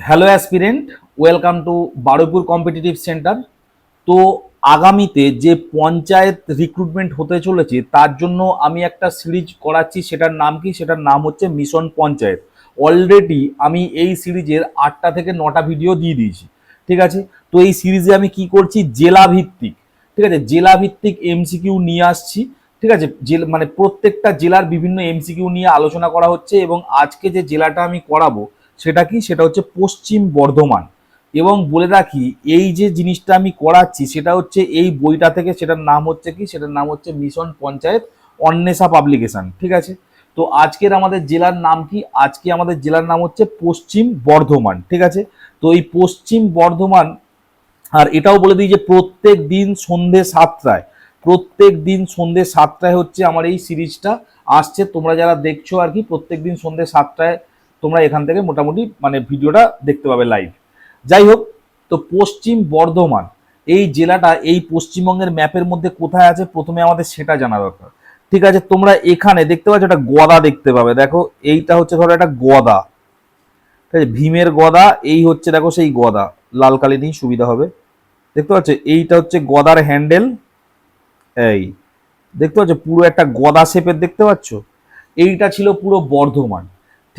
Hello aspirant, welcome to Baruipur competitive centre. তো আগামীতে যে পঞ্চায়েত রিক্রুটমেন্ট হতে চলেছে তার জন্য আমি একটা সিরিজ করাচ্ছি। সেটার নাম কি? সেটার নাম হচ্ছে মিশন পঞ্চায়েত। অলরেডি আমি এই সিরিজের 8টা থেকে 9টা ভিডিও দিয়ে দিয়েছি, ঠিক আছে। তো এই সিরিজে আমি কি করছি, জেলা ভিত্তিক, ঠিক আছে, জেলা ভিত্তিক এমসিকিউ নিয়ে আসছি, ঠিক আছে। মানে প্রত্যেকটা জেলার বিভিন্ন এমসিকিউ নিয়ে আলোচনা করা হচ্ছে। এবং আজকে যে জেলাটা আমি করাবো সেটা কি, সেটা হচ্ছে পশ্চিম বর্ধমান। এবং বলে রাখি, এই যে জিনিসটা আমি করাচ্ছি সেটা হচ্ছে এই বইটা থেকে। সেটার নাম হচ্ছে কি, সেটার নাম হচ্ছে মিশন পঞ্চায়েত, অন্বেষা পাবলিকেশন, ঠিক আছে। তো আজকের আমাদের জেলার নাম কি? আজকে আমাদের জেলার নাম হচ্ছে পশ্চিম বর্ধমান, ঠিক আছে। তো এই পশ্চিম বর্ধমান, আর এটাও বলে দিই যে প্রত্যেক দিন সন্ধে 7টায়, প্রত্যেক দিন সন্ধে 7টায় হচ্ছে আমার এই সিরিজটা আসছে। তোমরা যারা দেখছো আর কি, প্রত্যেক দিন সন্ধে 7টায় তোমরা এখান থেকে মোটামুটি মানে ভিডিওটা দেখতে পাবে লাইভ। যাই হোক, তো পশ্চিম বর্ধমান এই জেলাটা এই পশ্চিমবঙ্গের ম্যাপের মধ্যে কোথায় আছে প্রথমে আমাদের সেটা জানা দরকার, ঠিক আছে। তোমরা এখানে দেখতে পাচ্ছ একটা গদা দেখতে পাবে, দেখো এইটা হচ্ছে ধরো একটা গদা, ঠিক আছে, ভীমের গদা। এই হচ্ছে দেখো সেই গদা, লাল কালি নেই, সুবিধা হবে। দেখতে পাচ্ছ এইটা হচ্ছে গদার হ্যান্ডেল, এই দেখতে পাচ্ছ পুরো একটা গদা শেপের, দেখতে পাচ্ছ। এইটা ছিল পুরো বর্ধমান,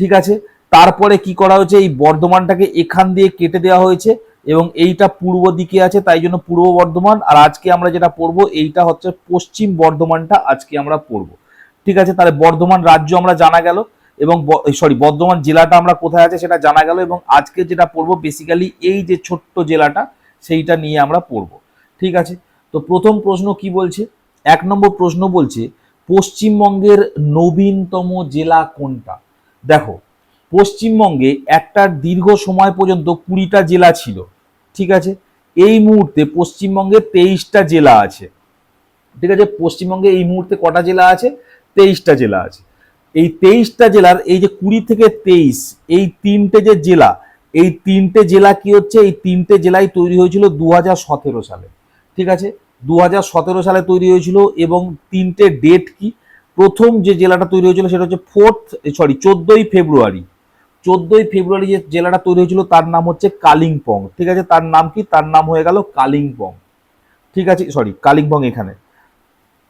ঠিক আছে। তারপরে কি করা হয়েছে, এই বর্ধমানটাকে এখান দিয়ে কেটে দেওয়া হয়েছে এবং এইটা পূর্ব দিকে আছে, তাই জন্য পূর্ব বর্ধমান। আর আজকে আমরা যেটা পড়বো এইটা হচ্ছে পশ্চিম বর্ধমানটা আজকে আমরা পড়বো, ঠিক আছে। তাহলে বর্ধমান রাজ্য আমরা জানা গেল, এবং বর্ধমান জেলাটা আমরা কোথায় আছে সেটা জানা গেল। এবং আজকে যেটা পড়বো বেসিক্যালি এই যে ছোট্ট জেলাটা সেইটা নিয়ে আমরা পড়বো, ঠিক আছে। তো প্রথম প্রশ্ন কি বলছে, 1 নম্বর প্রশ্ন বলছে পশ্চিমবঙ্গের নবীনতম জেলা কোনটা। দেখো, পশ্চিমবঙ্গে একটা দীর্ঘ সময় পর্যন্ত 20টা জেলা ছিল, ঠিক আছে। এই মুহূর্তে পশ্চিমবঙ্গে 23টা জেলা আছে, ঠিক আছে। পশ্চিমবঙ্গে এই মুহূর্তে কটা জেলা আছে? 23টা জেলা আছে। এই 23টা জেলার এই যে 20 থেকে 23, এই তিনটে যে জেলা, এই তিনটে জেলা কি হচ্ছে, এই তিনটে জেলাই তৈরি হয়েছিল 2017 সালে, ঠিক আছে। 2017 সালে তৈরি হয়েছিল। এবং তিনটে ডেট কি, প্রথম যে জেলাটা তৈরি হয়েছিল সেটা হচ্ছে 14ই ফেব্রুয়ারি। 14ই ফেব্রুয়ারি যে জেলাটা তৈরি হয়েছিল তার নাম হচ্ছে কালিম্পং, ঠিক আছে। তার নাম কি? তার নাম হয়ে গেল কালিম্পং, ঠিক আছে। কালিম্পং এখানে,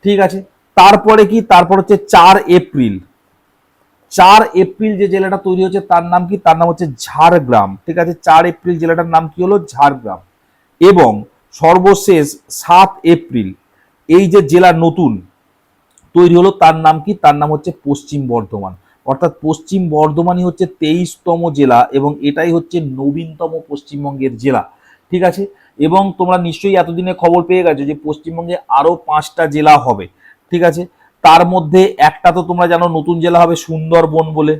ঠিক আছে। তারপরে কি, তারপর হচ্ছে 4 এপ্রিল। 4 এপ্রিল যে জেলাটা তৈরি হচ্ছে তার নাম কি? তার নাম হচ্ছে ঝাড়গ্রাম, ঠিক আছে। 4 এপ্রিল জেলাটার নাম কি হলো? ঝাড়গ্রাম। এবং সর্বশেষ 7 এপ্রিল এই যে জেলা নতুন তৈরি হলো তার নাম কি? তার নাম হচ্ছে পশ্চিম বর্ধমান। অর্থাৎ পশ্চিম বর্ধমানই হচ্ছে 23তম জেলা এবং এটাই হচ্ছে নবীনতম পশ্চিমবঙ্গের জেলা, ঠিক আছে। এবং তোমরা নিশ্চয়ই এতদিনে খবর পেয়ে গেছো যে পশ্চিমবঙ্গে আরো 5টা জেলা হবে, ঠিক আছে। তার মধ্যে একটা তো তোমরা জানো নতুন জেলা হবে সুন্দরবন বলে,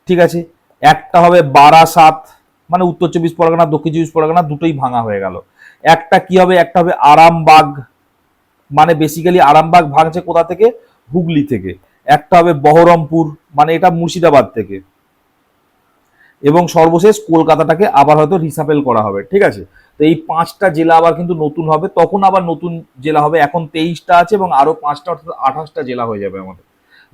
ঠিক আছে। একটা হবে বারাসাত, মানে উত্তর 24 পরগনা দক্ষিণ 24 পরগনা দুটোই ভাঙা হয়ে গেল। একটা কি হবে, একটা হবে আরামবাগ, মানে বেসিক্যালি আরামবাগ ভাঙছে কোথা থেকে? হুগলি থেকে। একটা হবে বহরমপুর, মানে এটা মুর্শিদাবাদ থেকে। এবং সর্বশেষ কলকাতাটাকে আবার হয়তো রিসাপেল করা হবে, ঠিক আছে। তো এই 5টা জেলা আবার কিন্তু নতুন হবে, তখন আবার নতুন জেলা হবে। এখন 23টা আছে এবং আরো 5টা অর্থাৎ 28টা জেলা হয়ে যাবে আমাদের।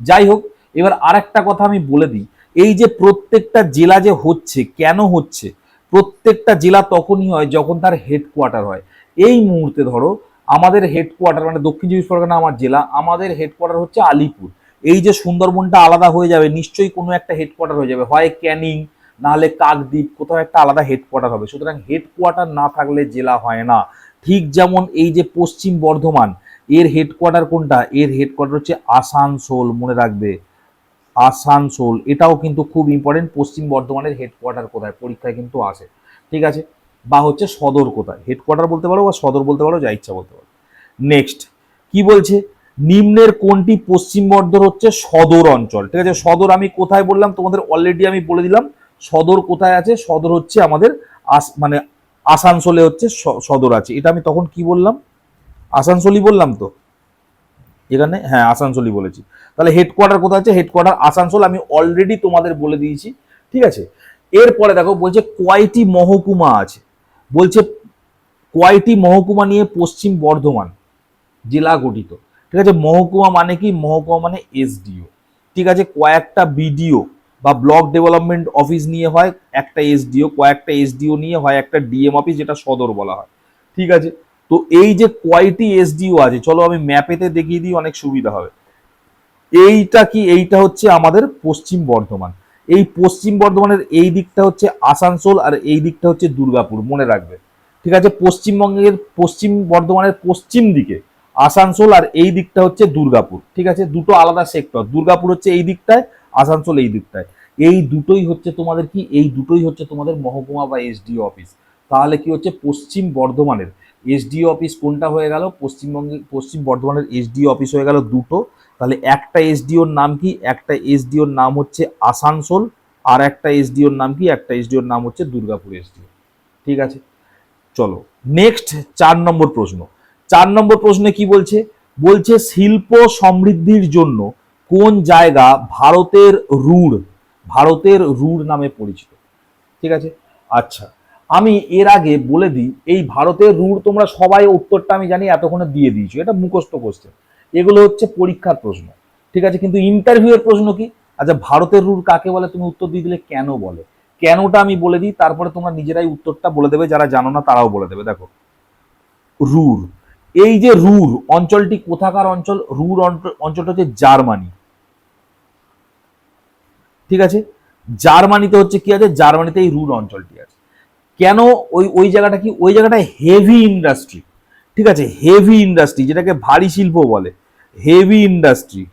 যাই হোক, এবার আরেকটা কথা আমি বলে দিই, এই যে প্রত্যেকটা জেলা যে হচ্ছে, কেন হচ্ছে? প্রত্যেকটা জেলা তখনই হয় যখন তার হেডকোয়ার্টার হয়। এই মুহূর্তে ধরো আমাদের হেডকোয়ার্টার মানে দক্ষিণ 24 পরগনা আমার জেলা, আমাদের হেডকোয়ার্টার হচ্ছে আলিপুর। এই যে সুন্দরবনটা আলাদা হয়ে যাবে, নিশ্চয়ই কোনো একটা হেডকোয়ার্টার হয়ে যাবে, হয় ক্যানিং, নাহলে কাকদ্বীপ, কোথাও একটা আলাদা হেডকোয়ার্টার হবে। সুতরাং হেডকোয়ার্টার না থাকলে জেলা হয় না। ঠিক যেমন এই যে পশ্চিম বর্ধমান, এর হেডকোয়ার্টার কোনটা? এর হেডকোয়ার্টার হচ্ছে আসানসোল, মনে রাখবে, আসানসোল। এটাও কিন্তু খুব ইম্পর্টেন্ট, পশ্চিম বর্ধমানের হেডকোয়ার্টার কোথায় পরীক্ষায় কিন্তু আসে, ঠিক আছে। বা হচ্ছে সদর কোথায়, হেডকোয়ার্টার বলতে পারো বা সদর বলতে পারো, যা ইচ্ছা বলতে পারো। নেক্সট কি বলছে, নিম্নের কোনটি পশ্চিম বর্ধমান হচ্ছে সদর অঞ্চল, ঠিক আছে। সদর আমি কোথায় বললাম তোমাদের অলরেডি আমি বলে দিলাম। সদর কোথায় আছে? সদর হচ্ছে আমাদের মানে আসানসোলে হচ্ছে সদর আছে। এটা আমি তখন কি বললাম? আসানসোলই বললাম তো এখানে, হ্যাঁ আসানসোলই বলেছি। তাহলে হেডকোয়ার্টার কোথায় আছে? হেডকোয়ার্টার আসানসোল, আমি অলরেডি তোমাদের বলে দিয়েছি, ঠিক আছে। এরপরে দেখো বলছে কয়টি মহকুমা আছে, বলছে কয়টি মহকুমা নিয়ে পশ্চিম বর্ধমান জেলা গঠিত, ঠিক আছে। মহকুমা মানে কি? মহকুমা মানে এসডিও, ঠিক আছে। কয়েকটা বিডিও, বা ব্লক ডেভেলপমেন্ট অফিস নিয়ে হয় একটা এসডিও, কয়েকটা এসডিও নিয়ে হয় একটা ডিএম অফিস, যেটা সদর বলা হয়। ঠিক আছে, তো এই যে কয়টি এসডিও আছে, চলো আমি ম্যাপেতে দেখিয়ে দিই, অনেক সুবিধা হবে। এইটা কি, এইটা হচ্ছে আমাদের পশ্চিম বর্ধমান। এই পশ্চিম বর্ধমানের এই দিকটা হচ্ছে আসানসোল, আর এই দিকটা হচ্ছে দুর্গাপুর, মনে রাখবে। ঠিক আছে, পশ্চিমবঙ্গের পশ্চিম বর্ধমানের পশ্চিম দিকে আসানসোল, আর এই দিকটা হচ্ছে দুর্গাপুর। ঠিক আছে, দুটো আলাদা সেক্টর, দুর্গাপুর হচ্ছে এই দিকটায়, আসানসোল এই দিকটায়। এই দুটোই হচ্ছে তোমাদের কি, এই দুটোই হচ্ছে তোমাদের মহকুমা বা এসডিও অফিস। তাহলে কি হচ্ছে, পশ্চিম বর্ধমানের এসডিও অফিস কোনটা হয়ে গেল, পশ্চিম বর্ধমানের এসডিও অফিস হয়ে গেল দুটো। তাহলে একটা এসডিওর নাম কি, একটা এসডিওর নাম হচ্ছে আসানসোল, আর একটা এসডিওর নাম কি, একটা এসডিওর নাম হচ্ছে দুর্গাপুর এসডিও। ঠিক আছে, চলো নেক্সট 4 নম্বর প্রশ্ন। 4 নম্বর প্রশ্নে কি বলছে, বলছে শিল্প সমৃদ্ধির জন্য কোন জায়গা ভারতের রুর নামে পরিচিত। ঠিক আছে, আচ্ছা আমি এর আগে বলে দিই, এই ভারতের রুর তোমরা সবাই উত্তরটা আমি জানি এতক্ষণে দিয়ে দিয়েছো, এটা মুখস্থ কোশ্চেন, এগুলো হচ্ছে পরীক্ষার প্রশ্ন। ঠিক আছে, কিন্তু ইন্টারভিউ এর প্রশ্ন কি, আচ্ছা ভারতের রুর কাকে বলে, তুমি উত্তর দিয়ে দিলে কেন বলে, কেনটা আমি বলে দিই, তারপরে তোমরা নিজেরাই উত্তরটা বলে দেবে, যারা জানো না তারাও বলে দেবে। দেখো, রুর, এই যে রুর অঞ্চলটি কোথাকার অঞ্চল, রুর অঞ্চলটা হচ্ছে জার্মানি। ঠিক আছে, জার্মানিতে হচ্ছে কি আছে, জার্মানিতে এই রুর অঞ্চলটি আছে। কেন, ওই ওই জায়গাটা কি, ওই জায়গাটা হেভি ইন্ডাস্ট্রি। ঠিক আছে, হেভি ইন্ডাস্ট্রি, যেটাকে ভারী শিল্প বলে, হেভি ইন্ডাস্ট্রি।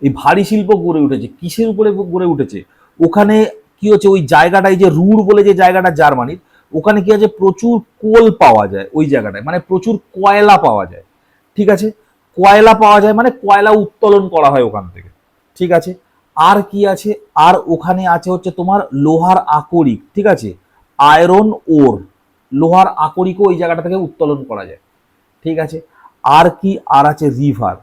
এই ভারী শিল্প গড়ে উঠেছে কিসের উপরে গড়ে উঠেছে, ওখানে কি হচ্ছে, ওই জায়গাটায় যে রুর বলে যে জায়গাটা জার্মানির, ওখানে কি আছে, প্রচুর কোল পাওয়া যায় ওই জায়গাটায়, মানে প্রচুর কয়লা পাওয়া যায়। ঠিক আছে, কয়লা পাওয়া যায় মানে কয়লা উত্তোলন করা হয় ওখান থেকে। ঠিক আছে, আর কি আছে, আর ওখানে আছে হচ্ছে তোমার লোহার আকরিক। ঠিক আছে, আয়রন ওর, লোহার আকরিকও ওই জায়গাটা থেকে উত্তোলন করা যায়। ঠিক আছে, আর কি, আর আছে রিভার।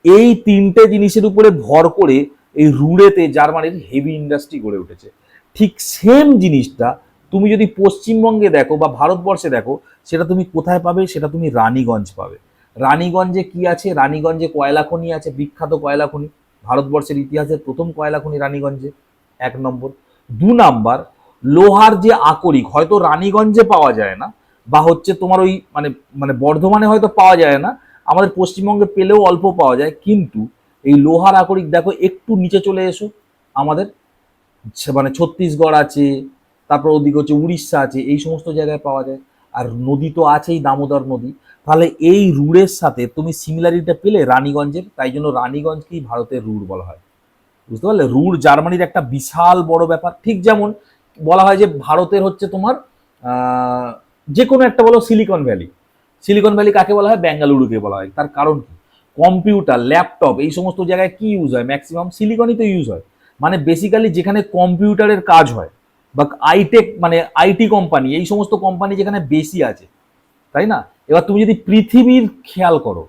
এই তিনটে জিনিসের উপরে ভর করে এই রুড়েতে জার্মানির হেভি ইন্ডাস্ট্রি গড়ে উঠেছে। ঠিক সেম জিনিসটা তুমি যদি পশ্চিমবঙ্গে দেখো বা ভারতবর্ষে দেখো, সেটা তুমি কোথায় পাবে, সেটা তুমি রানীগঞ্জ পাবে। রানীগঞ্জে কি আছে, রানীগঞ্জে কয়লা খনি আছে, বিখ্যাত কয়লা খনি, ভারতবর্ষের ইতিহাসের প্রথম কয়লা খনি রানীগঞ্জে, 1 নম্বর। 2 নম্বর, লোহার যে আকরিক হয়তো রানীগঞ্জে পাওয়া যায় না, বা হচ্ছে তোমার ওই মানে মানে বর্ধমানে হয়তো পাওয়া যায় না, আমাদের পশ্চিমবঙ্গে পেলেও অল্প পাওয়া যায়, কিন্তু এই লোহার আকরিক দেখো একটু নিচে চলে এসো, আমাদের মানে ছত্তিশগড় আছে, তারপর ওদিকে হচ্ছে উড়িষ্যা আছে, এই সমস্ত জায়গায় পাওয়া যায়। আর নদী তো আছেই, দামোদর নদী। তাহলে এই রুড়ের সাথে তুমি সিমিলারিটিটা পেলে রানীগঞ্জের, তাই জন্য রানীগঞ্জকেই ভারতের রুড় বলা হয়। বুঝতে পারলে, রুড় জার্মানির একটা বিশাল বড় ব্যাপার। ঠিক যেমন বলা হয় যে ভারতের হচ্ছে তোমার যে কোনো একটা বলো সিলিকন ভ্যালি, সিলিকন ভ্যালি কাকে বলা হয়, বেঙ্গালুরুকে বলা হয়। তার কারণ কি, কম্পিউটার, ল্যাপটপ, এই সমস্ত জায়গায় কি ইউজ হয়, ম্যাক্সিমাম সিলিকনই তো ইউজ হয়। মানে বেসিক্যালি যেখানে কম্পিউটারের কাজ হয় বা আইটেক মানে আইটি কোম্পানি, এই সমস্ত কোম্পানি যেখানে বেশি আছে, তাই না। এবার তুমি যদি পৃথিবীর খেয়াল করো,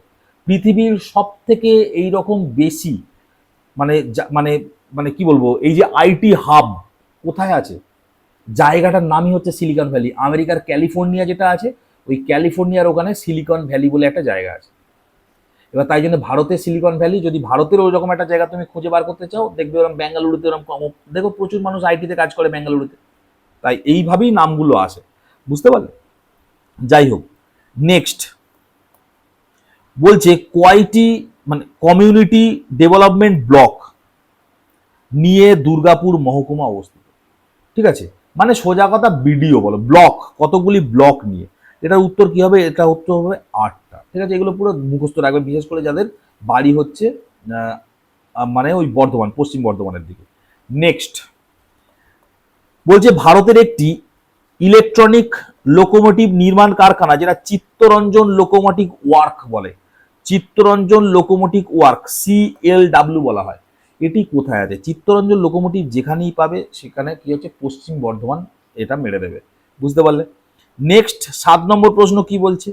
পৃথিবীর সব থেকে এইরকম বেশি মানে মানে মানে কি বলবো, এই যে আইটি হাব কোথায় আছে, জায়গাটার নামই হচ্ছে সিলিকন ভ্যালি। আমেরিকার ক্যালিফোর্নিয়া যেটা আছে, ওই ক্যালিফোর্নিয়ার ওখানে সিলিকন ভ্যালি বলে একটা জায়গা আছে। এবার তাই জন্য ভারতের সিলিকন ভ্যালি, যদি ভারতের ওই রকম একটা জায়গা তুমি খুঁজে বার করতে চাও, দেখবে ওরকম বেঙ্গালুরুতে ওরকম কম, দেখো প্রচুর মানুষ আইটিতে কাজ করে বেঙ্গালুরুতে, তাই এইভাবেই নামগুলো আসে। বুঝতে পারলে, যাই হোক, নেক্সট বলছে কয়টি মানে কমিউনিটি ডেভেলপমেন্ট ব্লক নিয়ে দুর্গাপুর মহকুমা অবস্থিত। ঠিক আছে, মানে সোজা কথা বিডিও বলো, ব্লক কতগুলি ব্লক নিয়ে, এটার উত্তর কি হবে, এটা উত্তর হবে 8টা। ঠিক আছে, এগুলো পুরো মুখস্থ রাখবে, বিশেষ করে যাদের বাড়ি হচ্ছে মানে ওই বর্ধমান, পশ্চিম বর্ধমানের দিকে। নেক্সট বলছে ভারতের একটি ইলেকট্রনিক লোকোমোটিভ নির্মাণ কারখানা, যেটা চিত্তরঞ্জন লোকোমোটিভ ওয়ার্ক বলে, চিত্তরঞ্জন লোকোমোটিভ ওয়ার্ক, CLW বলা হয়, এটি কোথায় আছে, চিত্তরঞ্জন লোকোমোটিভ যেখানেই পাবে সেখানে কি হচ্ছে, পশ্চিম বর্ধমান, এটা মেরে দেবে। বুঝতে পারলে। নেক্সট 7 নম্বর প্রশ্ন কি বলছে,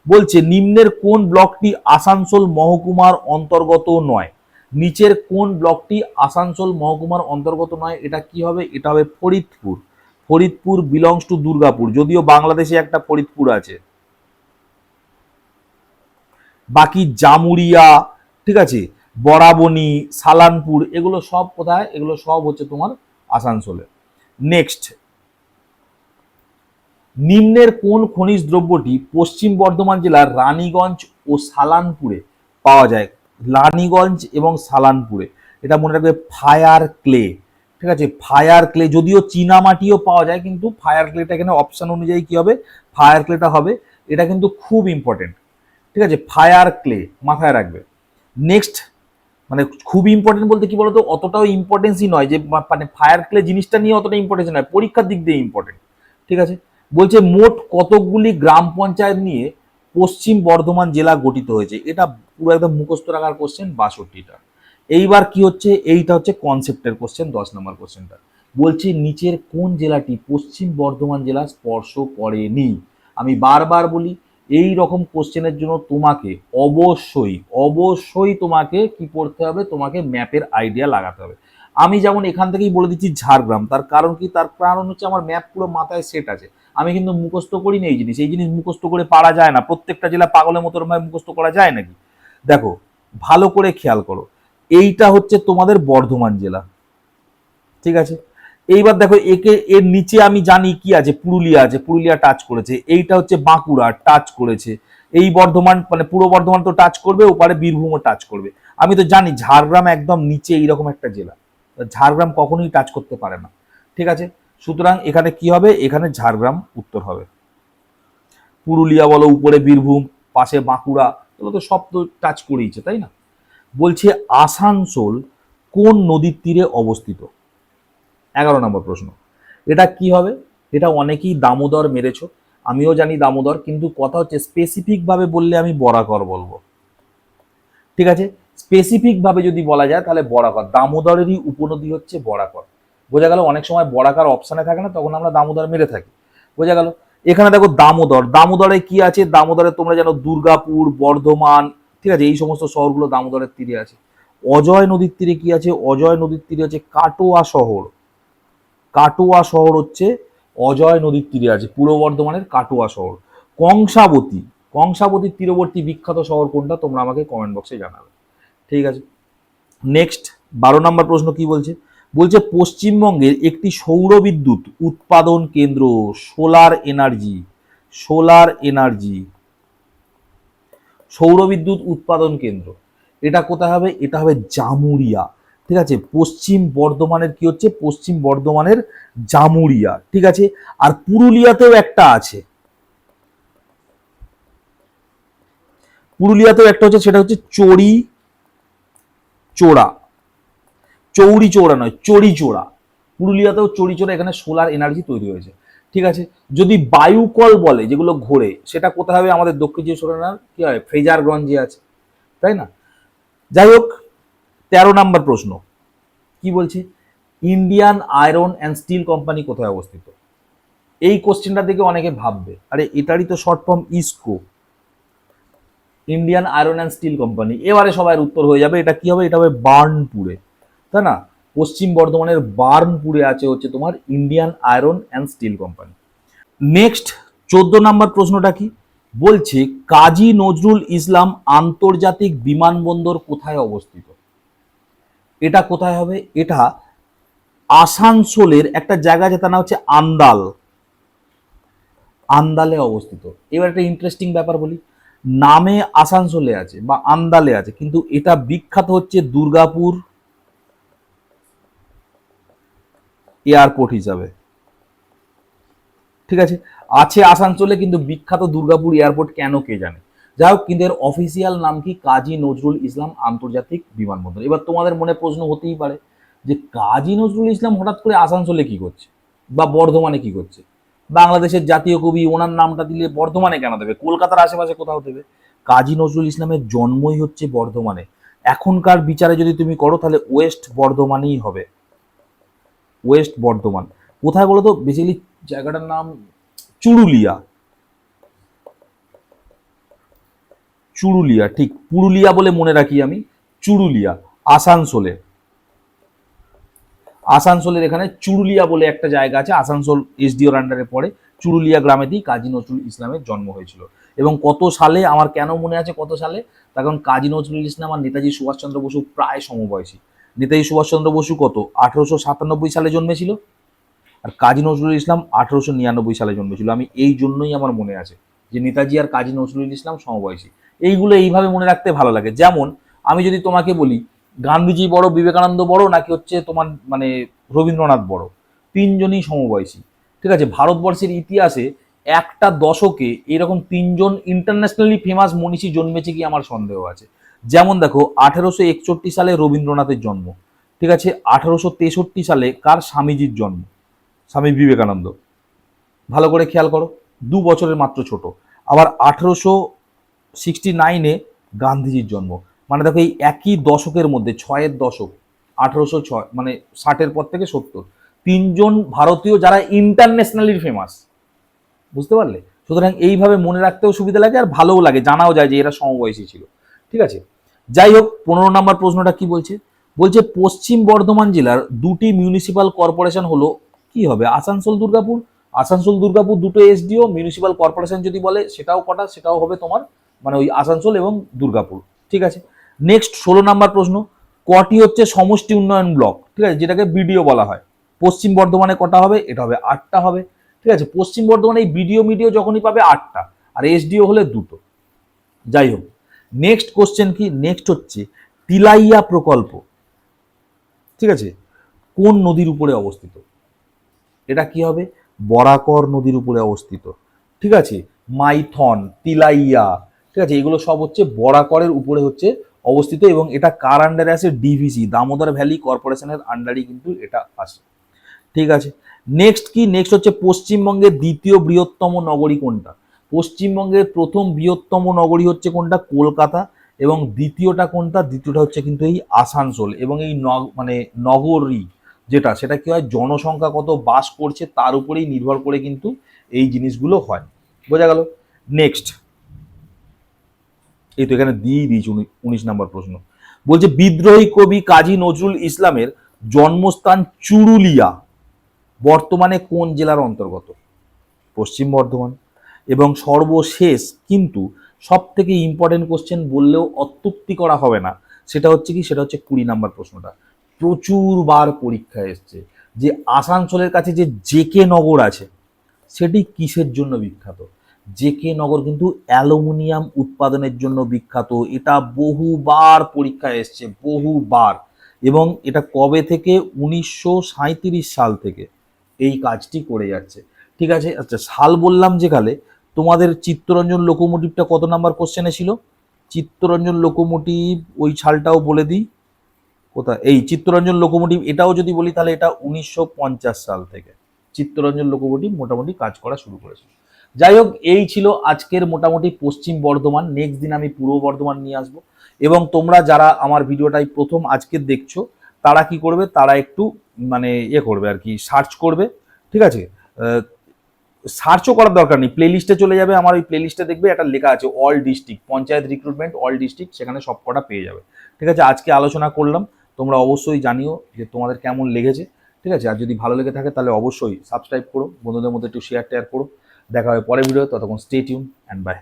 বলছে নিম্নের কোন ব্লকটি আসানসোল মহকুমার অন্তর্গত নয়, নিচের কোন ব্লকটি আসানসোল মহকুমার অন্তর্গত নয়, এটা কি হবে, এটা হবে ফরিদপুর। ফরিদপুর বিলংস টু দুর্গাপুর, যদিও বাংলাদেশে একটা ফরিদপুর আছে, বাকি জামুরিয়া, ঠিক আছে, বরাবনী, সালানপুর, এগুলো সব কোথায়? এগুলো সব হচ্ছে তোমার আসানসোলে। নেক্সট, নিম্নের কোন খনিজ দ্রব্যটি পশ্চিম বর্ধমান জেলার রানীগঞ্জ ও সালানপুরে পাওয়া যায়? রানীগঞ্জ এবং সালানপুরে, এটা মনে রাখবে, ফায়ার ক্লে। ঠিক আছে, ফায়ার ক্লে, যদিও চীনা মাটিও পাওয়া যায়, কিন্তু ফায়ার ক্লেটা এখানে অপশন অনুযায়ী কি হবে? ফায়ার ক্লেটা হবে। এটা কিন্তু খুব ইম্পর্টেন্ট। ঠিক আছে, ফায়ার ক্লে মাথায় রাখবে। নেক্সট, মানে খুব ইম্পর্টেন্ট বলতে কি বলতো, অতটাও ইম্পর্টেন্সই নয় যে মানে ফায়ার ক্লে জিনিসটা নিয়ে অতটা ইম্পর্টেন্স নয়, পরীক্ষার দিক দিয়ে ইম্পর্টেন্ট। ঠিক আছে, বলছে মোট কতকগুলি গ্রাম পঞ্চায়েত নিয়ে পশ্চিম বর্ধমান জেলা গঠিত হয়েছে? এটা পুরো একদম মুখস্থ রাখার কোশ্চেন, 62টা। এইবার কি হচ্ছে, এইটা হচ্ছে কনসেপ্টের কোশ্চেন, 10 নম্বর কোশ্চেনটা। বলছে নিচের কোন জেলাটি পশ্চিম বর্ধমান জেলা স্পর্শ করেনি? আমি বারবার বলি, এই রকম কোশ্চেনের জন্য তোমাকে অবশ্যই অবশ্যই তোমাকে কি করতে হবে? তোমাকে ম্যাপের আইডিয়া লাগাতে হবে। আমি যেমন এখান থেকেই বলে দিচ্ছি ঝাড়গ্রাম, তার কারণ কি? তার কারণ হচ্ছে আমার ম্যাপ পুরো মাথায় সেট আছে। আমি কিন্তু মুখস্থ করি না এই জিনিস মুখস্থ করে পারা যায় না। প্রত্যেকটা জেলা পাগলের মতো ভাবে মুখস্থ করা যায় নাকি? দেখো, ভালো করে খেয়াল করো, এইটা হচ্ছে তোমাদের বর্ধমান জেলা। ঠিক আছে, এইবার দেখো, এর নিচে আমি জানি কি আছে, পুরুলিয়া আছে, পুরুলিয়া টাচ করেছে। এইটা হচ্ছে বাঁকুড়া, টাচ করেছে। এই বর্ধমান, মানে পূর্ব বর্ধমান তো টাচ করবে, ওপারে বীরভূমও টাচ করবে। আমি তো জানি ঝাড়গ্রাম একদম নিচে এইরকম একটা জেলা, ঝাড়গ্রাম কখনোই টাচ করতে পারে না। ঠিক আছে, সুতরাং এখানে কি হবে? এখানে ঝাড়গ্রাম উত্তর হবে। পুরুলিয়া বলো, উপরে বীরভূম, পাশে বাঁকুড়া, এগুলো তো সব তো টাচ করেইছে, তাই না? বলছে আসানসোল কোন নদীর তীরে অবস্থিত? 11 নম্বর প্রশ্ন। এটা কি হবে? এটা অনেকেই দামোদর মেরেছ, আমিও জানি দামোদর, কিন্তু কথা হচ্ছে স্পেসিফিক ভাবে বললে আমি বরাকর বলবো। ঠিক আছে, স্পেসিফিক ভাবে যদি বলা যায় তাহলে বরাকর, দামোদরেরই উপনদী হচ্ছে বরাকর। বোঝা গেল? অনেক সময় বরাকর অপশানে থাকে না, তখন আমরা দামোদর মেরে থাকি। বোঝা গেল? এখানে দেখো দামোদর, দামোদরে কি আছে? দামোদরে তোমরা জানো দুর্গাপুর, বর্ধমান, ঠিক আছে, এই সমস্ত শহরগুলো দামোদরের তীরে আছে। অজয় নদীর তীরে কি আছে? অজয় নদীর তীরে আছে কাটোয়া শহর। কাটোয়া শহর হচ্ছে অজয় নদীর তীরে আছে, পূর্ব বর্ধমানের কাটোয়া শহর। কংসাবতী, কংসাবতীর তীরবর্তী বিখ্যাত শহর কোনটা? তোমরা আমাকে কমেন্ট বক্সে জানাবে। ঠিক আছে, নেক্সট 12 নম্বর প্রশ্ন কি বলছে? বলছে পশ্চিমবঙ্গের একটি সৌর বিদ্যুৎ উৎপাদন কেন্দ্র, সোলার এনার্জি, সোলার এনার্জি, সৌর বিদ্যুৎ উৎপাদন কেন্দ্র, এটা কোথায় হবে? এটা হবে জামুরিয়া। ঠিক আছে, পশ্চিম বর্ধমানের কি হচ্ছে? পশ্চিম বর্ধমানের জামুরিয়া। ঠিক আছে, আর পুরুলিয়াতেও একটা আছে, পুরুলিয়াতেও একটা হচ্ছে, সেটা হচ্ছে চড়ি চোড়া, চৌরি চৌড়া নয়, চড়ি চোড়া। পুরুলিয়াতেও চড়ি চোড়া, এখানে সোলার এনার্জি তৈরি হয়েছে। ঠিক আছে, যদি বায়ুকল বলে যেগুলো ঘোরে, সেটা কোথায় হবে? আমাদের দক্ষিণ চব্বিশ পরগনার কি হয়, ফ্রেজারগঞ্জে আছে, তাই না? যাই হোক, 13 নম্বর প্রশ্ন কি বলছে? Indian iron and steel company কোথায় অবস্থিত? এই কোশ্চেনটা দেখে অনেকে ভাববে, আরে এটারই তো শর্ট ফর্ম ইসকো, Indian iron and steel company. এবারে সবার উত্তর হয়ে যাবে, এটা কি হবে? এটা হবে বার্নপুরে, তাই না? পশ্চিম বর্ধমানের বার্নপুরে আছে হচ্ছে তোমার Indian iron and steel company. Next 14 নম্বর প্রশ্নটা কি বলছে? কাজী নজরুল ইসলাম আন্তর্জাতিক বিমানবন্দর কোথায় অবস্থিত? এটা কোথায় হবে? এটা আসানসোলের একটা জায়গা আছে, তার নাম হচ্ছে আন্দাল, আন্দালে অবস্থিত। এবার একটা ইন্টারেস্টিং ব্যাপার বলি, নামে আসানসোলে আছে বা আন্দালে আছে, কিন্তু এটা বিখ্যাত হচ্ছে দুর্গাপুর এয়ারপোর্ট হিসাবে। ঠিক আছে, আছে আসানসোলে, কিন্তু বিখ্যাত দুর্গাপুর এয়ারপোর্ট কেন কে জানে। যাই হোক, কিন্তু এর অফিসিয়াল নাম কি? কাজী নজরুল ইসলাম আন্তর্জাতিক বিমানবন্দর। এবার তোমাদের মনে প্রশ্ন হতেই পারে যে কাজী নজরুল ইসলাম হঠাৎ করে আসানসোলে কি করছে বা বর্ধমানে কি করছে? বাংলাদেশের জাতীয় কবি, ওনার নামটা দিলে বর্ধমানে কেন দেবে? কলকাতার আশেপাশে কোথাও দেবে। কাজী নজরুল ইসলামের জন্মই হচ্ছে বর্ধমানে। এখনকার বিচারে যদি তুমি করো তাহলে ওয়েস্ট বর্ধমানেই হবে, ওয়েস্ট বর্ধমান। কোথায় বলো তো? বেসিক্যালি জায়গাটার নাম চুরুলিয়া, চুরুলিয়া, ঠিক পুরুলিয়া বলে মনে রাখি আমি, চুরুলিয়া, আসানসোলে, আসানসোলের এখানে চুরুলিয়া বলে একটা জায়গা আছে, আসানসোল এসডিওর আন্ডারে পড়ে। চুরুলিয়া গ্রামেতেই কাজী নজরুল ইসলামের জন্ম হয়েছিল। এবং কত সালে আমার কেন মনে আছে কত সালে, তার কারণ কাজী নজরুল ইসলাম আর নেতাজি সুভাষচন্দ্র বসু প্রায় সমবয়সী। নেতাজি সুভাষচন্দ্র বসু কত 1897 সালে জন্মেছিল, আর কাজী নজরুল ইসলাম 1899 সালে জন্মেছিল। আমি এই জন্যই আমার মনে আছে যে নেতাজি আর কাজী নজরুল ইসলাম সমবয়সী। এইগুলো এইভাবে মনে রাখতে ভালো লাগে। যেমন আমি যদি তোমাকে বলি গান্ধীজি বড়, বিবেকানন্দ বড়, নাকি হচ্ছে তোমার মানে রবীন্দ্রনাথ বড়, তিনজনই সমবয়সী। ঠিক আছে, ভারতবর্ষের ইতিহাসে একটা দশকে এরকম তিনজন ইন্টারন্যাশনালি ফেমাস মনীষী জন্মেছে কি আমার সন্দেহ আছে। যেমন দেখো 1861 সালে রবীন্দ্রনাথের জন্ম, ঠিক আছে, 1863 সালে কার, স্বামীজির জন্ম, স্বামী বিবেকানন্দ। ভালো করে খেয়াল করো, 2 বছরের মাত্র ছোট। আবার 1869 গান্ধীজির জন্ম। মানে দেখো এই একই দশকের মধ্যে, 6-এর দশক, 1806 মানে 60-এর পর থেকে 70, তিনজন ভারতীয় যারা ইন্টারন্যাশনালি ফেমাস। বুঝতে পারলে? সুতরাং এইভাবে মনে রাখতেও সুবিধা লাগে আর ভালোও লাগে, জানাও যায় যে এরা সমবয়সী ছিল। ঠিক আছে, যাই হোক 15 নম্বর প্রশ্নটা কি বলছে, বলছে পশ্চিম বর্ধমান জেলার দুটি মিউনিসিপাল কর্পোরেশন হলো, কি হবে, আসানসোল দুর্গাপুর। আসানসোল দুর্গাপুর দুটো এসডিও, মিউনিসিপাল কর্পোরেশন যদি বলে সেটাও কটা, সেটাও হবে তোমার মানে ওই আসানসোল এবং দুর্গাপুর। ঠিক আছে, নেক্সট 16 নম্বর প্রশ্ন, কটি হচ্ছে সমষ্টি উন্নয়ন ব্লক, ঠিক আছে, যেটাকে বিডিও বলা হয়। পশ্চিম বর্ধমানে কটা হবে, এটা হবে 8টা হবে। ঠিক আছে, পশ্চিম বর্ধমানে এই বিডিও মিডিও যখনই পাবে 8টা, আর এসডিও হলে 2টো। যাই হোক, নেক্সট কোশ্চেন কি, নেক্সট হচ্ছে তিলাইয়া প্রকল্প, ঠিক আছে, কোন নদীর উপরে অবস্থিত? এটা কি হবে, বরাকর নদীর উপরে অবস্থিত। ঠিক আছে, মাইথন, তিলাইয়া, ঠিক আছে, এগুলো সব হচ্ছে বরাকরের উপরে হচ্ছে অবস্থিত, এবং এটা কার আন্ডারে আছে, ডিভিসি, দামোদর ভ্যালি কর্পোরেশনের আন্ডারে কিন্তু এটা আসে। ঠিক আছে, নেক্সট কি, নেক্সট হচ্ছে পশ্চিমবঙ্গের দ্বিতীয় বৃহত্তম নগরী কোনটা? পশ্চিমবঙ্গের প্রথম বৃহত্তম নগরী হচ্ছে কোনটা, কলকাতা, এবং দ্বিতীয়টা কোনটা, দ্বিতীয়টা হচ্ছে কিন্তু এই আসানসোল। এবং এই মানে নগরী যেটা, সেটা কি হয়, জনসংখ্যা কত বাস করছে তার উপরেই নির্ভর করে কিন্তু এই জিনিসগুলো হয়। বোঝা গেল? নেক্সট, এই তো এখানে দিয়ে দিয়েছি 19 নম্বর প্রশ্ন, বলছে বিদ্রোহী কবি কাজী নজরুল ইসলামের জন্মস্থান চুরুলিয়া বর্তমানে কোন জেলার অন্তর্গত? পশ্চিম বর্ধমান। এবং সর্বশেষ কিন্তু সব থেকে ইম্পর্টেন্ট কোশ্চেন বললেও অত্যুক্তি করা হবে না, সেটা হচ্ছে কি, সেটা হচ্ছে 20 নম্বর প্রশ্নটা, প্রচুর বার পরীক্ষায় এসছে, যে আসানসোলের কাছে যে জেকে নগর আছে সেটি কিসের জন্য বিখ্যাত? জেকে নগর কিন্তু অ্যালুমিনিয়াম উৎপাদনের জন্য বিখ্যাত। এটা বহুবার পরীক্ষায় এসছে, বহুবার। এবং এটা কবে থেকে, 1937 সাল থেকে এই কাজটি করে যাচ্ছে। ঠিক আছে, আচ্ছা সাল বললাম যেখানে, তোমাদের চিত্তরঞ্জন লোকোমোটিভটা কত নাম্বার কোশ্চেনে ছিল? চিত্তরঞ্জন লোকোমোটিভ ওই সালটাও বলে দিই, কোথায়, এই চিত্তরঞ্জন লোকোমোটিভ, এটাও যদি বলি তাহলে এটা 1950 সাল থেকে চিত্তরঞ্জন লোকোমোটিভ মোটামুটি কাজ করা শুরু করেছে। যাই হোক, এই ছিল আজকের মোটামুটি পশ্চিম বর্ধমান। নেক্সট দিন আমি পূর্ব বর্ধমান নিয়ে আসবো। এবং তোমরা যারা আমার ভিডিওটাই প্রথম আজকে দেখছো, তারা কি করবে, তারা একটু মানে করবে আর কি, সার্চ করবে। ঠিক আছে, সার্চও করার দরকার নেই, প্লে লিস্টে চলে যাবে, আমার ওই প্লে লিস্টে দেখবে একটা লেখা আছে all district, panchayat recruitment all district, সেখানে সব কটা পেয়ে যাবে। ঠিক আছে, আজকে আলোচনা করলাম, তোমরা অবশ্যই জানিও যে তোমাদের কেমন লেগেছে। ঠিক আছে, আর যদি ভালো লেগে থাকে তাহলে অবশ্যই সাবস্ক্রাইব করো, বন্ধুদের মধ্যে একটু শেয়ার টেয়ার করো। দেখা হবে পরের ভিডিও, ততক্ষণ স্টে টিউন অ্যান্ড বাই।